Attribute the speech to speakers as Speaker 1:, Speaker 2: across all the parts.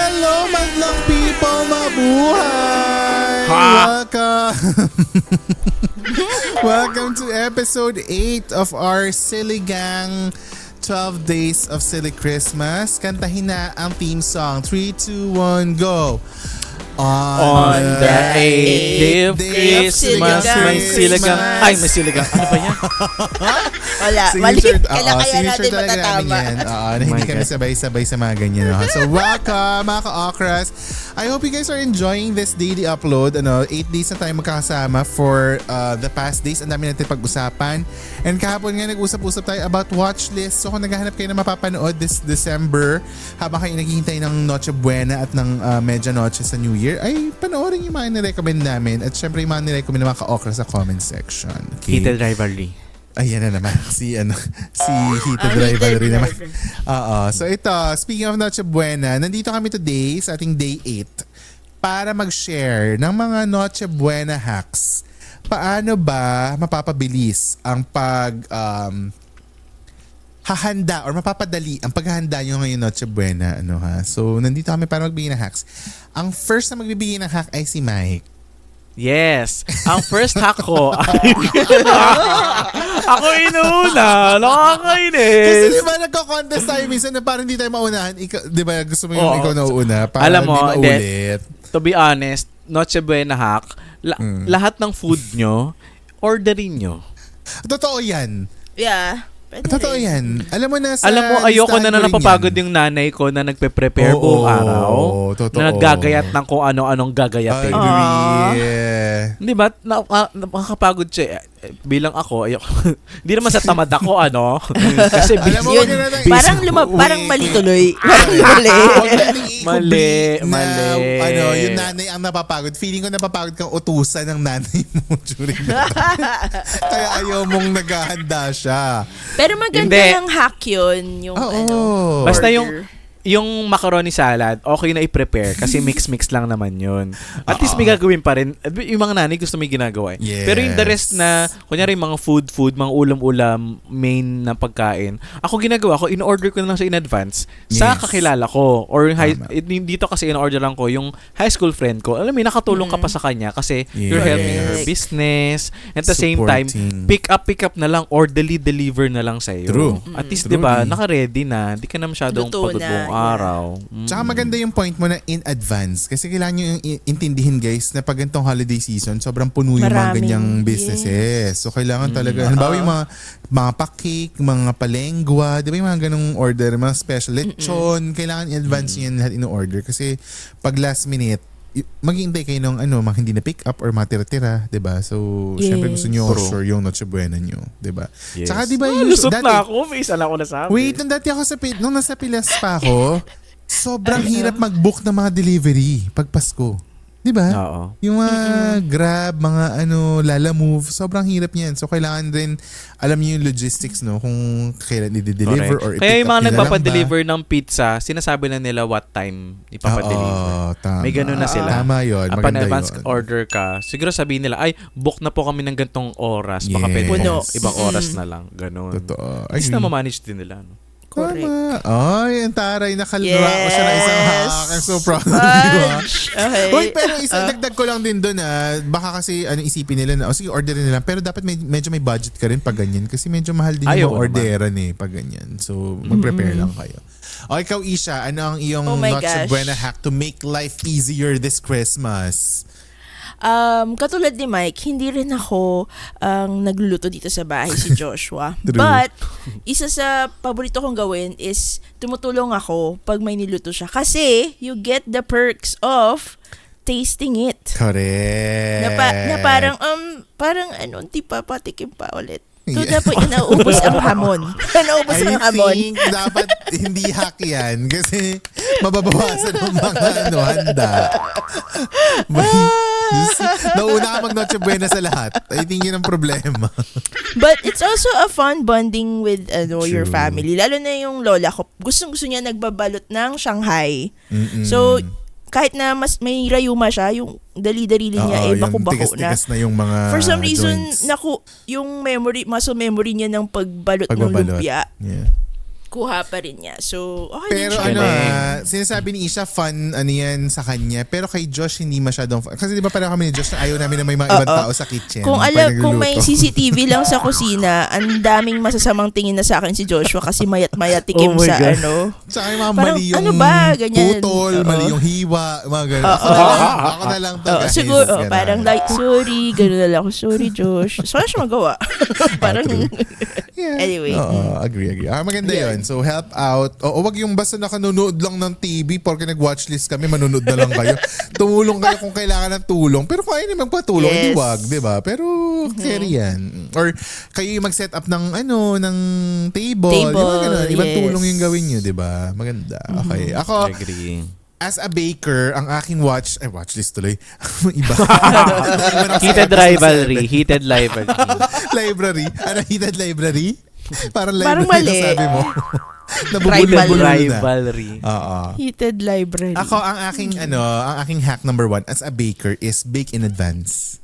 Speaker 1: Hello, madlang people, mabuhay! Welcome to episode 8 of our Silly Gang 12 Days of Silly Christmas. Kantahin na ang theme song. 3, 2, 1, go!
Speaker 2: On the 8th day of Christmas, may siligang. Ay, may siligang. Ano ba yan?
Speaker 3: Wala. Mali. Kaya natin matatama.
Speaker 1: Hindi kami sabay-sabay sa mga ganyan. So, welcome mga ka-okras. I hope you guys are enjoying this daily upload. 8 days na tayo magkakasama for the past days. Ang dami natin pag-usapan. And kahapon nga nag-usap-usap tayo about watch list. So, kung naghahanap kayo na mapapanood this December, habang kayo naghihintay ng Noche Buena at ng Medya Noche sa New Year, ay panoorin yung mga nirecommend namin. At syempre yung mga nirecommend ng mga ka-okra sa comment section. Okay?
Speaker 2: Heated rivalry.
Speaker 1: Ayan na naman. Si Heated Rivalry naman. So ito, speaking of Noche Buena, nandito kami today sa ating day 8 para mag-share ng mga Noche Buena hacks. Paano ba mapapabilis ang hahanda or mapapadali ang paghahanda nyo ngayon Noche Buena. So, nandito kami para magbigay ng hacks. Ang first na magbibigay ng hack ay si Mike.
Speaker 2: Yes. Ang first hack ko ako inuuna. Nakakainis.
Speaker 1: Kasi di ba nagko-contest tayo minsan na parang hindi tayo maunahan. Di ba gusto mo yung ikaw nauuna? Para
Speaker 2: alam mo,
Speaker 1: hindi maulit.
Speaker 2: To be honest, Noche Buena hack, lahat ng food nyo, orderin nyo.
Speaker 1: Totoo yan.
Speaker 3: Yeah.
Speaker 1: Totoo yan. Alam mo
Speaker 2: ayoko na napapagod yung nanay ko na nagpe-prepare buong araw.
Speaker 1: Totoo.
Speaker 2: Na naggagayat ng kung ano-anong gagayatin. Hindi ba? Nakakapagod siya. Bilang ako, ayoko. Hindi naman sa tamad ako, Kasi
Speaker 3: parang mali tuloy.
Speaker 2: Mali.
Speaker 1: Yung nanay ang napapagod. Feeling ko napapagod kang utusan ng nanay mo during that time. Kaya ayaw mong naghahanda siya.
Speaker 3: Pero maganda ng hack yun.
Speaker 2: Basta yung macaroni salad, okay na i-prepare kasi mix-mix lang naman yun. At least may gagawin pa rin. Yung mga nanay gusto may ginagawa.
Speaker 1: Yes.
Speaker 2: Pero yung the rest na, kunyari mga food, mga ulam-ulam, main na pagkain, ako ginagawa ko, in-order ko na lang siya in advance sa kakilala ko. Or dito kasi in-order lang ko yung high school friend ko. Alam mo, nakatulong ka pa sa kanya kasi you're helping her business. At the same time, pick up na lang or deliver na lang sa'yo.
Speaker 1: True.
Speaker 2: At least, di ba, naka-ready na. Di ka na masyadong pagod buong araw.
Speaker 1: Tsaka maganda yung point mo na in advance. Kasi kailangan nyo yung intindihin guys na pag ganitong holiday season, sobrang puno yung mga ganyang businesses. So kailangan talaga, halimbawa yung mga pa-cake, mga palengwa, di ba yung mga ganong order, mga special lechon, kailangan in advance nyo yan lahat in-order. Kasi pag last minute, maghihintay kayo ng mga hindi na pick up or matira-tira, 'di ba? So, syempre gusto niyo sure yung Noche Buena niyo, 'di ba?
Speaker 2: Yes.
Speaker 1: Tsaka 'di ba
Speaker 2: lusot na ako, may isa lang ako nasabi.
Speaker 1: Wait, dati ako nung nasa Pilas pa ako, sobrang hirap mag-book ng mga delivery pag Pasko. 'Di ba?
Speaker 2: Oo.
Speaker 1: Yung mga Grab, mga Lala Move, sobrang hirap niyan. So, kailangan din alam niyo yung logistics, no? Kung kailan i-deliver or i-pick up.
Speaker 2: Kaya yung mga
Speaker 1: nila
Speaker 2: nagpapadeliver ng pizza, sinasabi na nila what time ipapadeliver.
Speaker 1: Tama.
Speaker 2: May ganun na sila.
Speaker 1: Tama yun. Maganda
Speaker 2: advance
Speaker 1: yun.
Speaker 2: order ka, siguro sabihin nila, ay, book na po kami ng gantong oras. Baka pwede po ibang oras na lang. Ganun.
Speaker 1: Totoo.
Speaker 2: At least na ma-manage din nila. No?
Speaker 3: Correct.
Speaker 1: Tama. Ay, ang taray. Nakalura ko siya ng isang hack. I'm so proud of you.
Speaker 3: Okay.
Speaker 1: Uy, pero dagdag ko lang din doon. Baka kasi isipin nila na, sige, orderin nila. Pero dapat medyo may budget ka rin pag ganyan. Kasi medyo mahal din yung orderan pag ganyan. So, mag-prepare lang kayo. O, ikaw, Isha, ano ang iyong Noche Buena hack to make life easier this Christmas?
Speaker 3: Katulad ni Mike, hindi rin ako ang nagluluto dito sa bahay, si Joshua. But, isa sa paborito kong gawin is tumutulong ako pag may niluto siya. Kasi, you get the perks of tasting it.
Speaker 1: Correct.
Speaker 3: Na parang hindi pa patikim pa ulit. So, dapat inaubos ang hamon.
Speaker 1: I think dapat hindi hack yan kasi mababawasan ang mga handa. Nauna ka mag-Noche Buena sa lahat. I think yun ang problema.
Speaker 3: But it's also a fun bonding with your family. Lalo na yung lola ko. Gustong-gusto niya nagbabalot ng Shanghai. So, kahit na mas may rayuma siya, yung dali-dali niya bako-bako na.
Speaker 1: Tigas-tigas na yung mga
Speaker 3: for some reason,
Speaker 1: joints.
Speaker 3: yung muscle memory niya ng pagbalot ng lumpia.
Speaker 1: Yeah.
Speaker 3: kuha pa rin niya. So, okay
Speaker 1: Pero
Speaker 3: din siya.
Speaker 1: sinasabi ni Isha fun yan sa kanya. Pero kay Josh hindi masyadong fun. Kasi di ba parang kami ni Josh na ayaw namin na may mga ibang tao sa kitchen.
Speaker 3: Kung may CCTV lang sa kusina, ang daming masasamang tingin na sa akin si Joshua kasi mayat-mayat tikim
Speaker 2: Oh my
Speaker 3: sa
Speaker 2: God.
Speaker 1: Tsaka yung mga
Speaker 3: Parang,
Speaker 1: mali yung
Speaker 3: ano ba? Ganyan.
Speaker 1: putol,
Speaker 3: Oo.
Speaker 1: mali yung hiwa, mga ganun. Ako na lang to, guys.
Speaker 3: Siguro,
Speaker 1: Ganun.
Speaker 3: parang like, sorry, gano'n na lang ako. Sorry, Josh. So, ano siya magawa? parang,
Speaker 1: Yeah.
Speaker 3: Anyway.
Speaker 1: Oo, agree. Maganda yun. So, help out. O wag yung basta nakanonood lang ng TV porque nag-watchlist kami, manonood na lang kayo. Tumulong kayo kung kailangan ng tulong. Pero kung ayaw na magpatulong, hindi wag, di ba? Pero, carry yan. Or, kayo yung mag-set up ng, ng table. Yung mga ganun. Ibang tulong yung gawin nyo, di ba? Maganda. Okay. Ako,
Speaker 2: Agree.
Speaker 1: as a baker, ang aking watchlist tuloy. Iba.
Speaker 2: Heated rivalry. Heated rivalry.
Speaker 1: Library. Ano, heated library? Parang
Speaker 3: Parang
Speaker 1: library
Speaker 3: mali.
Speaker 1: na sabi mo.
Speaker 2: Heated
Speaker 1: Nabubulol-bulol na.
Speaker 2: rivalry.
Speaker 1: Oo.
Speaker 3: Heated library.
Speaker 1: Ako, ang aking hack number 1 as a baker is bake in advance.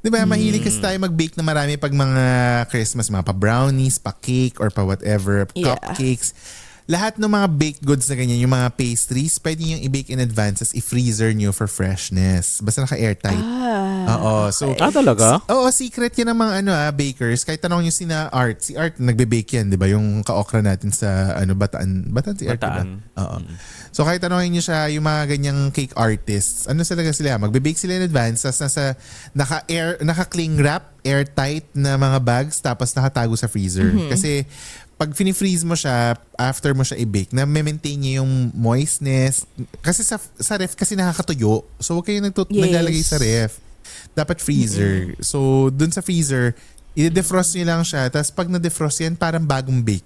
Speaker 1: Di ba, mahilig kasi tayo mag-bake na marami pag mga Christmas, mga pa-brownies, pa-cake, or pa-whatever,
Speaker 3: Yeah.
Speaker 1: cupcakes. Lahat ng mga baked goods na ganyan, yung mga pastries, pwede nyo i-bake in advance as i-freezer nyo for freshness. Basta naka-airtight. Oo. So,
Speaker 2: Talaga?
Speaker 1: oo, secret yan ng mga bakers. Kahit tanong nyo Art. Si Art, nagbe-bake yan, di ba? Yung ka-okra natin sa Bataan. Bataan si Art, di ba?
Speaker 2: Bataan.
Speaker 1: Oo. So, kahit tanongin nyo siya, yung mga ganyang cake artists, sila? Magbe-bake sila in advance, tapos nasa naka-cling wrap, airtight na mga bags, tapos nakatago sa freezer. Kasi, pag fini-freeze mo siya, after mo siya i-bake, na maintain niya yung moistness. Kasi sa ref, kasi nakakatuyo. So, huwag kayo naglalagay sa ref. Dapat freezer. So, dun sa freezer, i-defrost nyo lang siya. Tapos pag na-defrost yan, parang bagong bake.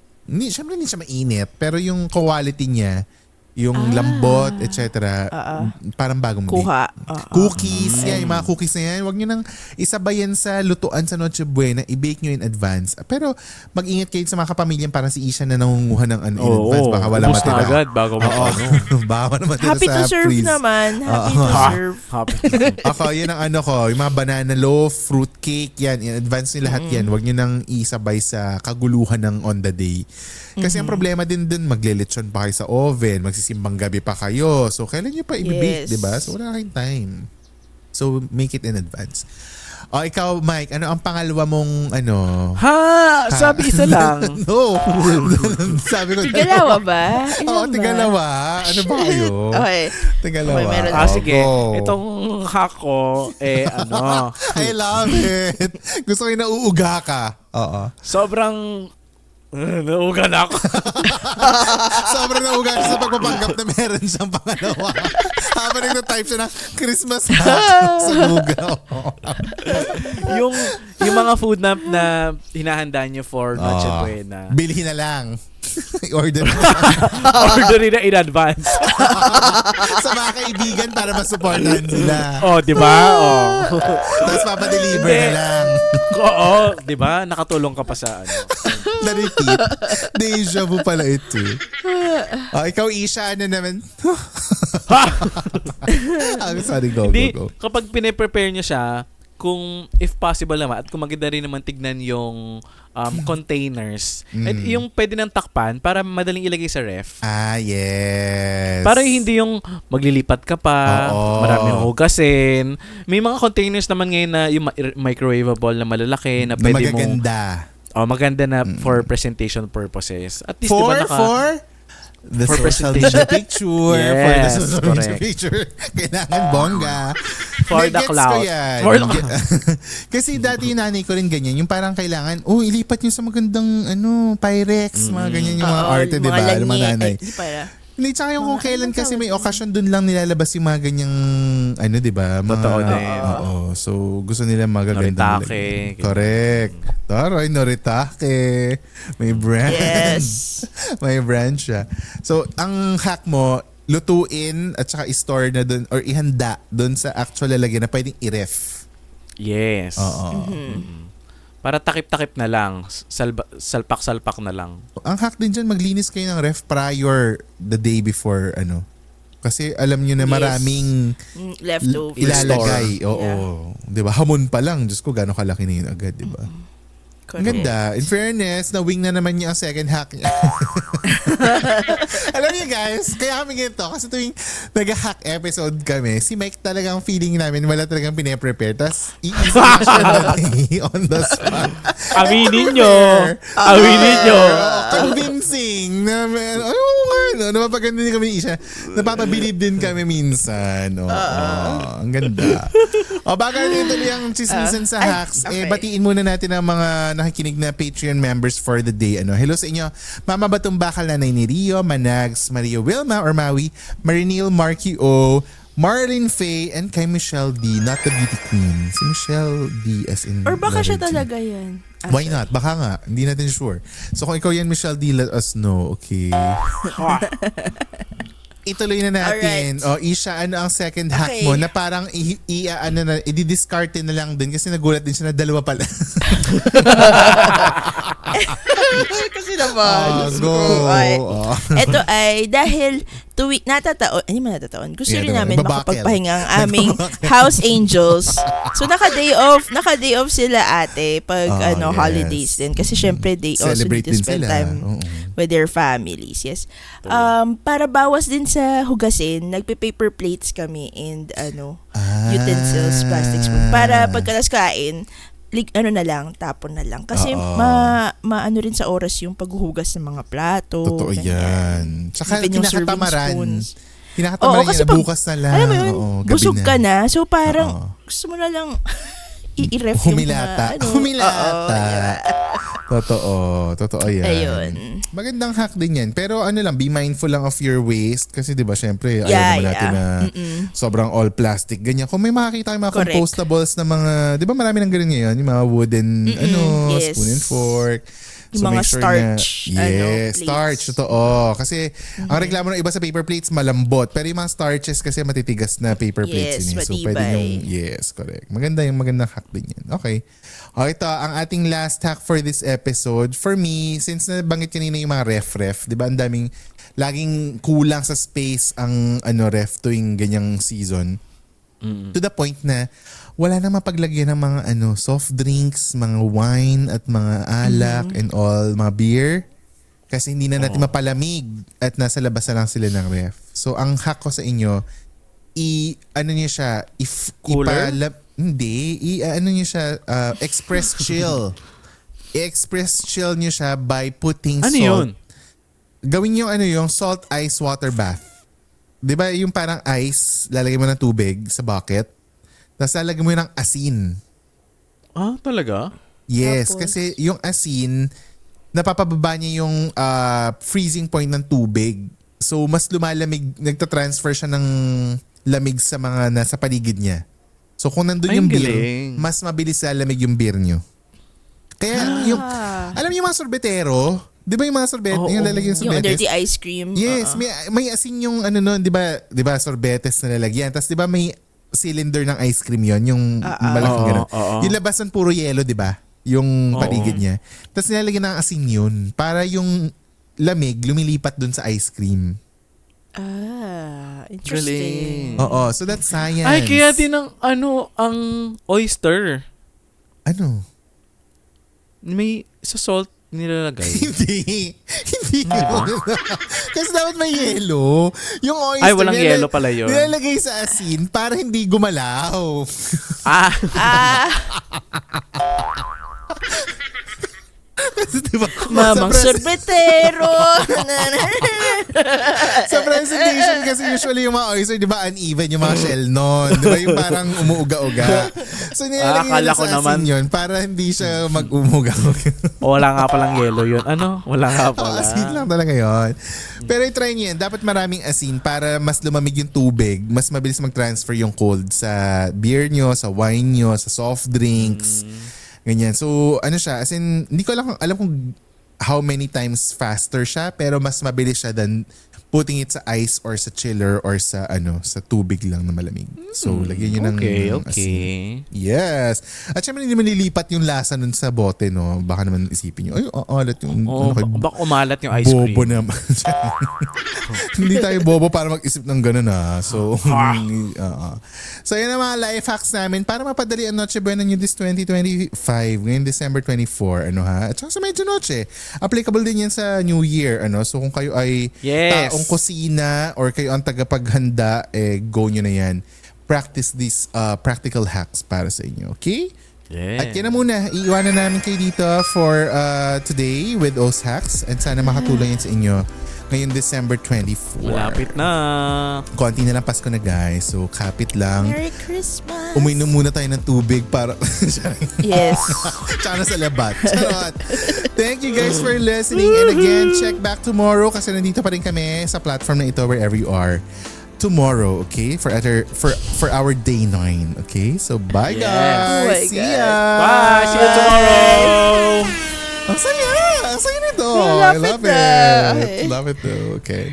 Speaker 1: Siyempre hindi siya mainit, pero yung quality niya, yung lambot, etc. Parang bagong
Speaker 3: Kuha.
Speaker 1: bake. Cookies, yan, yung mga cookies na yan. Huwag nyo nang isabay yan sa lutuan sa Noche Buena, i-bake nyo in advance. Pero mag-ingat kayo sa mga kapamilyan, parang si Isha na nangunguha ng in advance. Baka wala
Speaker 2: ubos na
Speaker 1: matira.
Speaker 2: agad bago
Speaker 1: Baka wala matira
Speaker 3: Happy
Speaker 1: sa
Speaker 3: to serve
Speaker 1: freeze.
Speaker 3: naman. Happy to serve.
Speaker 1: Ako, yun ang ko. Yung mga banana loaf, fruit cake, yan. In advance nyo lahat yan. Huwag nyo nang isabay sa kaguluhan ng on the day. Kasi ang problema din maglelechon pa kayo sa oven, magsisimbang gabi pa kayo. So, kailan nyo pa i-bake,
Speaker 3: Yes.
Speaker 1: diba? So, wala kayong time. So, make it in advance. O, ikaw, Mike, ano ang pangalawa mong
Speaker 2: Sabi isa lang.
Speaker 1: No. Sabi ko,
Speaker 3: Tigalawa ba?
Speaker 1: Oo,
Speaker 3: Ilan ba?
Speaker 1: tigalawa. Ano ba kayo?
Speaker 3: Okay.
Speaker 1: Tigalawa.
Speaker 3: Okay, meron.
Speaker 2: Sige.
Speaker 1: Go.
Speaker 2: Itong hack ko,
Speaker 1: I love it. Gusto ko yung nauuga ka. Oo.
Speaker 2: sobrang nauuga na ako.
Speaker 1: Sobrang nauuga siya sa pagpapanggap na meron siyang pangalawa. Habang nag-type siya ng Christmas hat sa lugaw.
Speaker 2: yung mga food na hinahanda niyo for Noche Buena.
Speaker 1: Bilhin na lang. I-order na.
Speaker 2: Orderin na in advance.
Speaker 1: Sa mga kaibigan para masupportahan sila.
Speaker 2: Di ba?
Speaker 1: Tapos papadeliver na lang.
Speaker 2: Di ba? Nakatulong ka pa sa
Speaker 1: Na-repeat. Deja vu pala ito. Ikaw, Isha, ano naman? Sorry, go.
Speaker 2: Kapag pine-prepare niyo siya, kung if possible naman at kung maganda rin naman tignan yung containers, at yung pwede nang takpan para madaling ilagay sa ref.
Speaker 1: Yes.
Speaker 2: Para hindi yung maglilipat ka pa, maraming hugasin. May mga containers naman ngayon na yung microwavable na malalaki na pwede mo maganda na for presentation purposes. At least
Speaker 1: for the
Speaker 2: for
Speaker 1: social
Speaker 2: presentation.
Speaker 1: media picture.
Speaker 2: Yes,
Speaker 1: For the social media
Speaker 2: correct.
Speaker 1: picture. Kailangan bongga.
Speaker 2: For the
Speaker 1: Gets
Speaker 2: cloud.
Speaker 1: ko yan.
Speaker 2: For the cloud.
Speaker 1: Kasi dati yung nanay ko rin ganyan. Yung parang kailangan, ilipat nyo sa magandang Pyrex. Mga ganyan yung mga arte, di ba? Yung mga nanay.
Speaker 3: Hindi pala.
Speaker 1: Hindi, tsaka yung kung kailan kasi may okasyon dun lang nilalabas yung mga ganyang, di ba?
Speaker 2: Totoo din.
Speaker 1: Oo. So, gusto nila magaganda.
Speaker 2: Noritake.
Speaker 1: Correct. Taray, Noritake. May brand.
Speaker 3: Yes.
Speaker 1: May brand siya. So, ang hack mo, lutuin at saka i-store na dun or ihanda dun sa actual lalagyan na pwedeng i-ref.
Speaker 2: Yes.
Speaker 1: Oo.
Speaker 2: Para takip-takip na lang. Salpak-salpak na lang.
Speaker 1: Ang hack din dyan, maglinis kayo ng ref prior the day before, Kasi alam nyo na
Speaker 3: Yes.
Speaker 1: maraming
Speaker 3: Leftover.
Speaker 1: ilalagay. Oo.
Speaker 3: Yeah.
Speaker 1: Di ba? Hamon pa lang. Diyos ko, gano'ng kalaki na yun agad, di ba? Ang ganda. In fairness, na-wing na naman niya ang second hack niya. Alam niyo guys, kaya kami ganito. Kasi tuwing nag-hack episode kami, si Mike talagang feeling namin wala talagang pine-prepare. Tapos, i-isa siya on the spot.
Speaker 2: Aminin nyo. Aminin nyo.
Speaker 1: Convincing. Ay, oo nga. No? Napapaganda din kami ni Isha. Napapabilib din kami minsan. Ang ganda. Bago natin tuloy ang chismisan sa hacks, batiin muna natin ang mga nakikinig na Patreon members for the day. Hello sa inyo. Mama Batong Bakal, Nanay ni Rio, Manags, Maria Wilma or Maui, Marinil Marky O, Marlene Faye, and kay Michelle D, not the beauty queen. Si Michelle D as in...
Speaker 3: Or baka siya
Speaker 1: T.
Speaker 3: talaga yan.
Speaker 1: Why not? Baka nga. Hindi natin sure. So kung ikaw yan, Michelle D, let us know. Okay. Ituloy na natin.
Speaker 3: Alright.
Speaker 1: Isha, ano ang second hack mo na parang i-discarte na lang din kasi nagulat din siya na dalawa pala.
Speaker 3: Kasi naman.
Speaker 1: Go.
Speaker 3: Ito ay dahil hindi man natataon. Gusto rin namin makapagpahinga ang aming house angels. So naka-day off sila ate pag holidays din. Kasi syempre they also need to spend time with their families. Yes. Para bawas din sa hugasin, nagpe-paper plates kami and utensils, plastic spoon. Para pagkatas kain, tapon na lang. Kasi maano rin sa oras yung paghuhugas ng mga plato.
Speaker 1: Totoo yan. Tsaka kinakatamaran.
Speaker 3: Kasi
Speaker 1: na bukas na lang.
Speaker 3: Alam mo yun, busog ka na. So parang gusto mo na lang i-ref yung
Speaker 1: Humilata. Totoo yan.
Speaker 3: Ayun.
Speaker 1: Magandang hack din yan. Pero be mindful lang of your waste. Kasi diba, syempre, ayaw naman natin na sobrang all plastic. Ganyan. Kung may makakita kayo mga compostables na mga, diba marami nang ganun ngayon? Yung mga wooden, spoon and fork.
Speaker 3: Yung mga starch.
Speaker 1: Starch. Totoo. Kasi ang reklamo ng iba sa paper plates, malambot. Pero yung mga starches kasi matitigas na paper plates.
Speaker 3: Yes,
Speaker 1: So pwede yung, correct. Magandang hack din yan. Okay. Ito, ang ating last hack for this episode. For me, since nabanggit kanina yung mga ref, di ba ang daming, laging kulang sa space ang ref tuwing ganyang season. To the point na wala na mapaglagyan ng mga soft drinks, mga wine at mga alak and all, mga beer. Kasi hindi na natin mapalamig at nasa labas na lang sila ng ref. So ang hack ko sa inyo, niyo siya, express chill. I-express chill niyo siya by putting salt.
Speaker 2: Yun?
Speaker 1: Gawin niyo yung salt ice water bath. 'Di ba yung parang ice, lalagay mo ng tubig sa bucket. Tapos lalagyan mo ng asin.
Speaker 2: Talaga?
Speaker 1: Yes,
Speaker 3: Tapos,
Speaker 1: kasi yung asin, napapababa niya yung freezing point ng tubig. So, mas lumalamig, nagtatransfer siya ng lamig sa mga nasa paligid niya. So, kung nandun yung beer, mas mabilis lalamig yung beer nyo. Kaya, alam niyo yung mga sorbetero, di ba yung mga sorbet, yung lalagyan ng sorbetes?
Speaker 3: Yung under the ice cream.
Speaker 1: Yes, may asin yung di ba sorbetes na lalagyan. Tapos di ba may cylinder ng ice cream yon, yung malaking gano'n. Yung labasan puro yelo, di ba? Yung paligid niya. Tapos nilalagyan ng asin yun para yung lamig lumilipat dun sa ice cream.
Speaker 3: Interesting.
Speaker 1: Oo, so that's science.
Speaker 2: Ay, kaya din ang oyster.
Speaker 1: Ano?
Speaker 2: May sa salt nilalagay.
Speaker 1: Hindi yun. Kasi dapat may yelo. Yung oyster,
Speaker 2: walang yelo pala yun.
Speaker 1: Nilalagay sa asin para hindi gumalaw. Diba?
Speaker 3: Mamang sorbetero.
Speaker 1: Sa presentation kasi usually yung mga oyster, di ba uneven yung mga shell nun. Di ba yung parang umuuga-uga. So nilalagay nila sa asin yun para hindi siya mag-umuga-uga.
Speaker 2: Wala nga palang yelo yun. Wala nga pala.
Speaker 1: Asin lang talaga yun. Pero i-try nyo yan. Dapat maraming asin para mas lumamig yung tubig. Mas mabilis mag-transfer yung cold sa beer nyo, sa wine nyo, sa soft drinks. Ganyan. So, siya, as in, hindi ko alam kung how many times faster siya, pero mas mabilis siya than putting it sa ice or sa chiller or sa sa tubig lang na malamig. So lagyan niyo ng asin.
Speaker 2: Okay.
Speaker 1: Yes. At syempre hindi malilipat yung lasa nun sa bote, no? Baka naman isipin niyo, ay, alat yung
Speaker 2: Baka umalat yung ice cream.
Speaker 1: bobo naman. Hindi tayo bobo para mag-isip ng ganun, ha. So, so yun ang mga life hacks namin para mapadali ang Noche Buena nyo this 2025, ngayon December 24, ha. At saka sa medyo noche, applicable din yan sa New Year, So kung kayo ay taong kusina or kayo ang tagapaghanda, go nyo na yan. Practice these practical hacks para sa inyo, okay?
Speaker 2: Yeah.
Speaker 1: At yan na muna, iiwanan namin kayo dito for today with those hacks and sana makatulong yan sa inyo ngayon December 24.
Speaker 2: Malapit na.
Speaker 1: Konti na lang Pasko na, guys. So, kapit lang.
Speaker 3: Merry Christmas!
Speaker 1: Uminom muna tayo ng tubig para...
Speaker 3: Yes.
Speaker 1: Tsaka na sa labat. Charot. Thank you guys for listening. And again, check back tomorrow kasi nandito pa rin kami sa platform na ito wherever you are. Tomorrow, okay? For our day 9, okay? So, bye
Speaker 2: Yes.
Speaker 1: guys!
Speaker 3: Oh my
Speaker 1: See
Speaker 3: God.
Speaker 1: ya!
Speaker 2: Bye! See you tomorrow!
Speaker 1: Ang saya! Ang saya nito! I
Speaker 3: Love it
Speaker 1: love
Speaker 3: na.
Speaker 1: it! Love it though, okay.